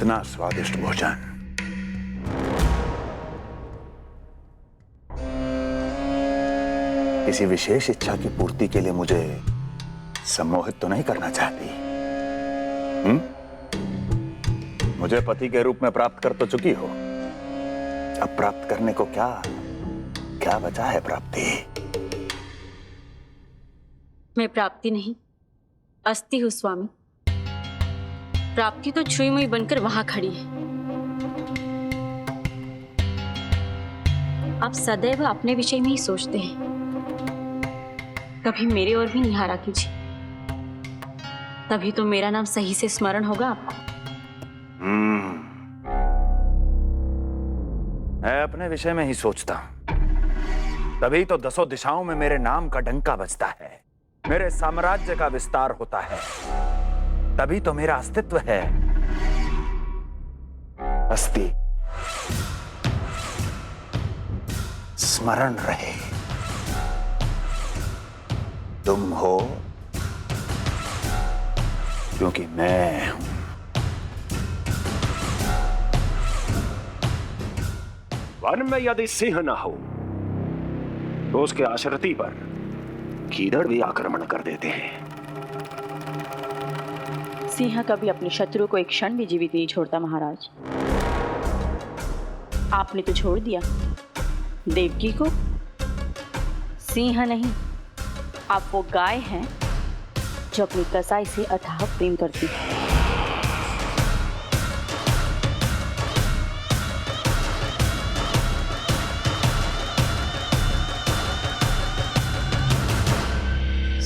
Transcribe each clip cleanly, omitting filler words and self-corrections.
इतना स्वादिष्ट भोजन किसी विशेष इच्छा की पूर्ति के लिए मुझे सम्मोहित तो नहीं करना चाहती? मुझे पति के रूप में प्राप्त कर तो चुकी हो, अब प्राप्त करने को क्या क्या बचा है प्राप्ति? मैं प्राप्ति नहीं, अस्थि हूं स्वामी। प्राप्ति तो छुई मुई बनकर वहां खड़ी है। आप सदैव अपने विषय में ही सोचते हैं, कभी मेरे ओर भी निहारा कीजिए, तभी तो मेरा नाम सही से स्मरण होगा आपको। मैं अपने विषय में ही सोचता हूं, तभी तो दसों दिशाओं में मेरे नाम का डंका बजता है, मेरे साम्राज्य का विस्तार होता है, तभी तो मेरा अस्तित्व है। अस्थि स्मरण रहे, तुम हो क्योंकि मैं हूं। वन में यदि सिंह न हो तो उसके आश्रिति पर गीदड़ भी आक्रमण कर देते हैं। सिंह कभी अपने शत्रु को एक क्षण भी जीवित नहीं छोड़ता महाराज। आपने तो छोड़ दिया देवकी को। सिंह नहीं, आप वो गाय हैं जो अपनी कसाई से अथाह प्रेम करती है।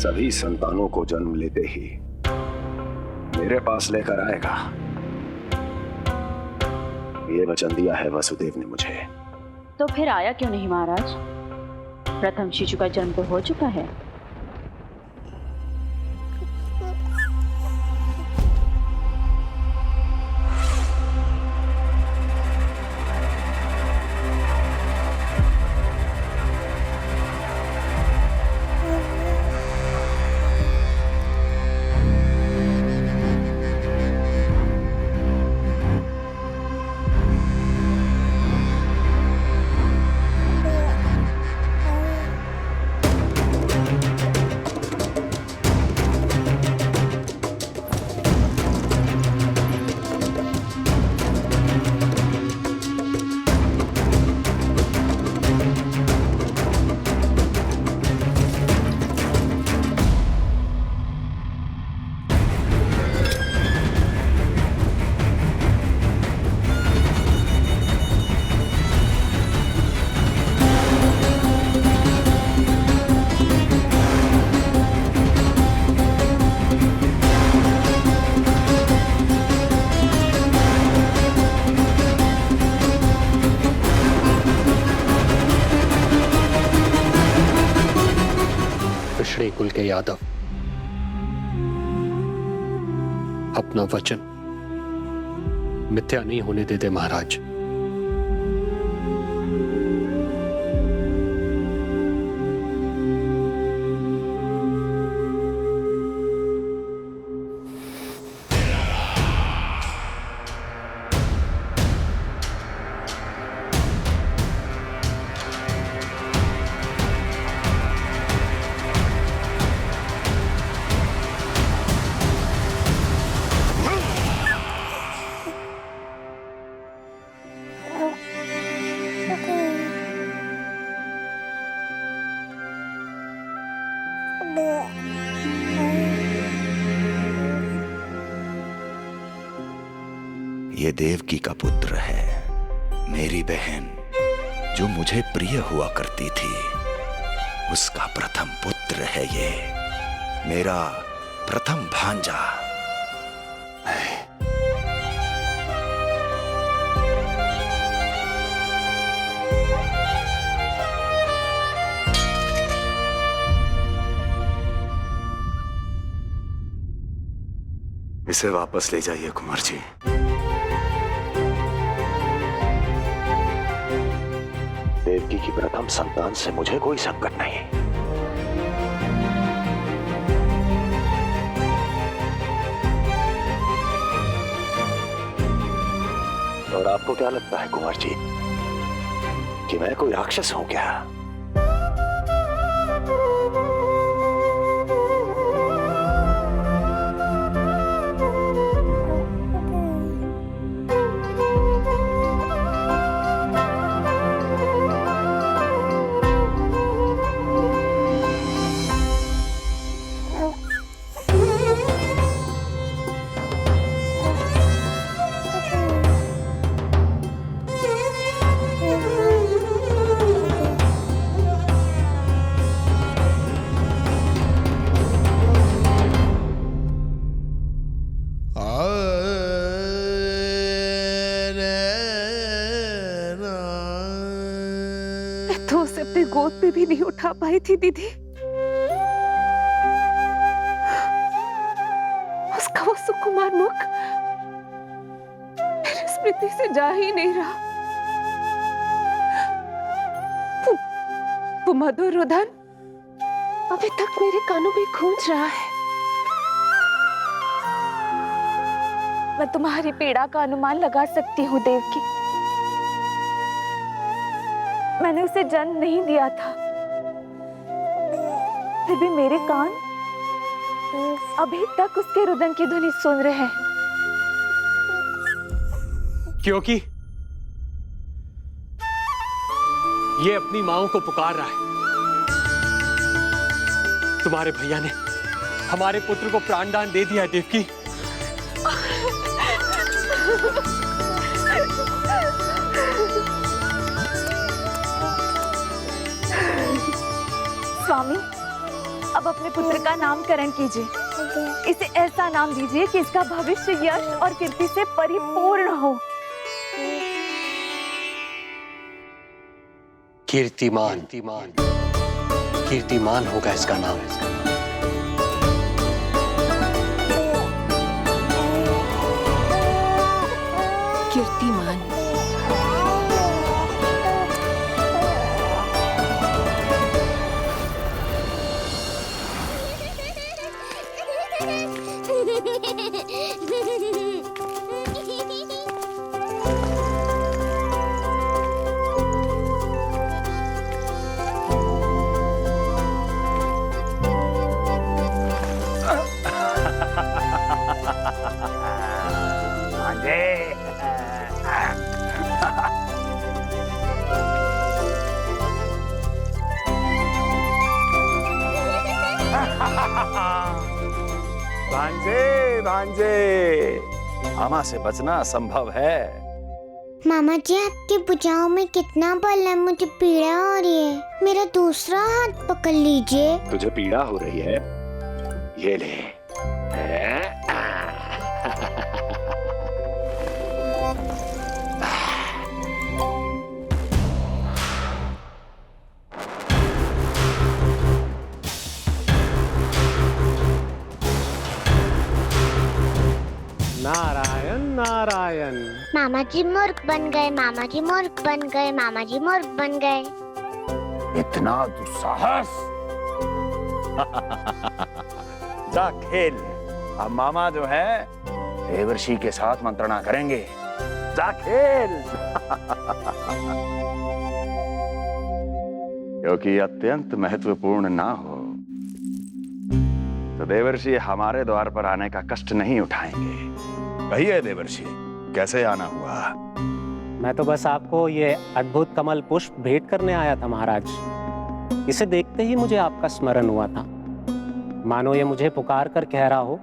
सभी संतानों को जन्म लेते ही मेरे पास लेकर आएगा, ये वचन दिया है वसुदेव ने मुझे। तो फिर आया क्यों नहीं महाराज? प्रथम शिशु का जन्म तो हो चुका है। कुल के यादव अपना वचन मिथ्या नहीं होने देते महाराज। ये देवकी का पुत्र है, मेरी बहन जो मुझे प्रिय हुआ करती थी, उसका प्रथम पुत्र है ये, मेरा प्रथम भांजा। इसे वापस ले जाइए कुंवर जी। देवकी की प्रथम संतान से मुझे कोई संकट नहीं। और आपको क्या लगता है कुंवर जी कि मैं कोई राक्षस हूं क्या? तो उसे अपनी गोद में भी नहीं उठा पाई थी दीदी। उसका वो सुकुमार मुख मेरी स्मृति से जा ही नहीं रहा। वो मधुर रुदन अभी तक मेरे कानों में गूंज रहा है। मैं तुम्हारी पीड़ा का अनुमान लगा सकती हूँ देवकी। मैंने उसे जन्म नहीं दिया था, फिर भी मेरे कान अभी तक उसके रुदन की ध्वनि सुन रहे हैं। क्योंकि ये अपनी माओ को पुकार रहा है। तुम्हारे भैया ने हमारे पुत्र को प्राणदान दे दिया है देवकी। स्वामी, अब अपने पुत्र का नामकरण कीजिए। इसे ऐसा नाम दीजिए कि इसका भविष्य यश और कीर्ति से परिपूर्ण हो। कीर्तिमान। कीर्तिमान होगा इसका नाम। कीर्तिमान। भांजे भांजे, मामा से बचना असंभव है। मामा जी, आपकी भुजाओं में कितना बल है, मुझे पीड़ा हो रही है। मेरा दूसरा हाथ पकड़ लीजिए। तुझे पीड़ा हो रही है? ये ले। नारायण नारायण। मामा जी मूर्ख बन गए, मामा जी मूर्ख बन गए, मामा जी मूर्ख बन गए। इतना दुस्साहस! जा खेल। अब मामा जो है देवर्षि के साथ मंत्रणा करेंगे। जा खेल। क्योंकि अत्यंत महत्वपूर्ण ना हो तो देवर्षि हमारे द्वार पर आने का कष्ट नहीं उठाएंगे। कहिए देवर्षि, कैसे आना हुआ? मैं तो बस आपको ये अद्भुत कमल पुष्प भेंट करने आया था महाराज। इसे देखते ही मुझे आपका स्मरण हुआ था। मानो ये मुझे पुकार कर कह रहा हो,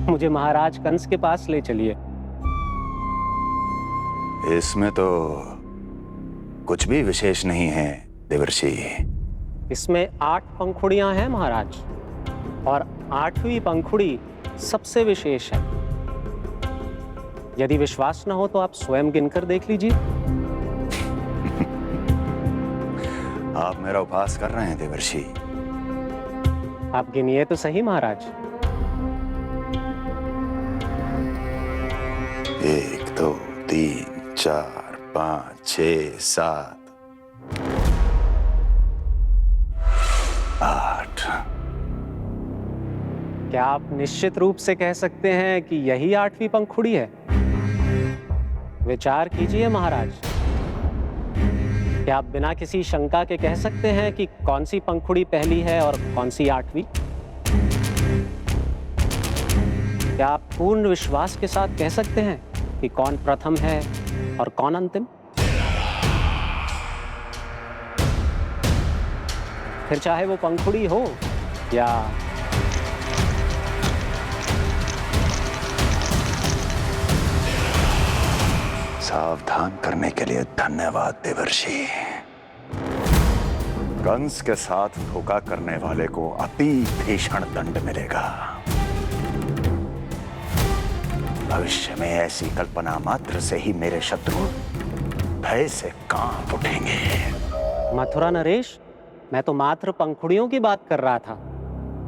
मुझे महाराज कंस के पास ले चलिए। इसमें तो कुछ भी विशेष नहीं है देवर्षि। इसमें 8 पंखुड़ियां हैं महाराज, और 8वीं पंखुड़ी सबसे विशेष है। यदि विश्वास न हो तो आप स्वयं गिनकर देख लीजिए। आप मेरा उपहास कर रहे हैं देवर्षि। आप गिनिए तो सही महाराज। 1 2 3 4 5 6 7 8। क्या आप निश्चित रूप से कह सकते हैं कि यही 8वीं पंखुड़ी है? विचार कीजिए महाराज। क्या आप बिना किसी शंका के कह सकते हैं कि कौन सी पंखुड़ी पहली है और कौन सी आठवीं? क्या आप पूर्ण विश्वास के साथ कह सकते हैं कि कौन प्रथम है और कौन अंतिम? फिर चाहे वो पंखुड़ी हो या सावधान करने के लिए धन्यवाद देवर्षि। कंस के साथ धोखा करने वाले को अति भीषण दंड मिलेगा। भविष्य में ऐसी कल्पना मात्र से ही मेरे शत्रु भय से कांप उठेंगे। मथुरा नरेश, मैं तो मात्र पंखुड़ियों की बात कर रहा था।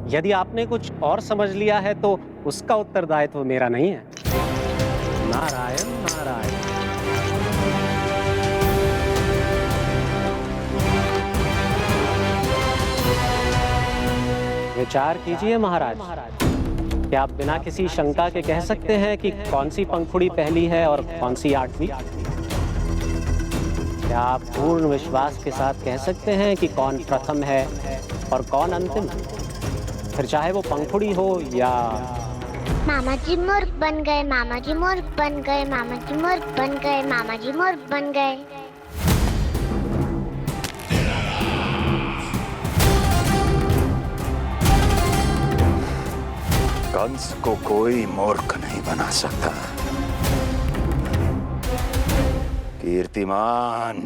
यदि आपने कुछ और समझ लिया है तो उसका उत्तरदायित्व मेरा नहीं है। नारायण नारायण। विचार कीजिए महाराज। क्या आप बिना किसी शंका के कह सकते हैं कि कौन सी पंखुड़ी पहली है और कौन सी आठवीं? क्या आप पूर्ण विश्वास के साथ कह सकते हैं कि कौन प्रथम है और कौन अंतिम? फिर चाहे वो पंखुड़ी हो या मामा जी मूर्ख बन गए, मामा जी मूर्ख बन गए, मामा जी मूर्ख बन गए, मामा जी मूर्ख बन गए। कंस को कोई मूर्ख नहीं बना सकता। कीर्तिमान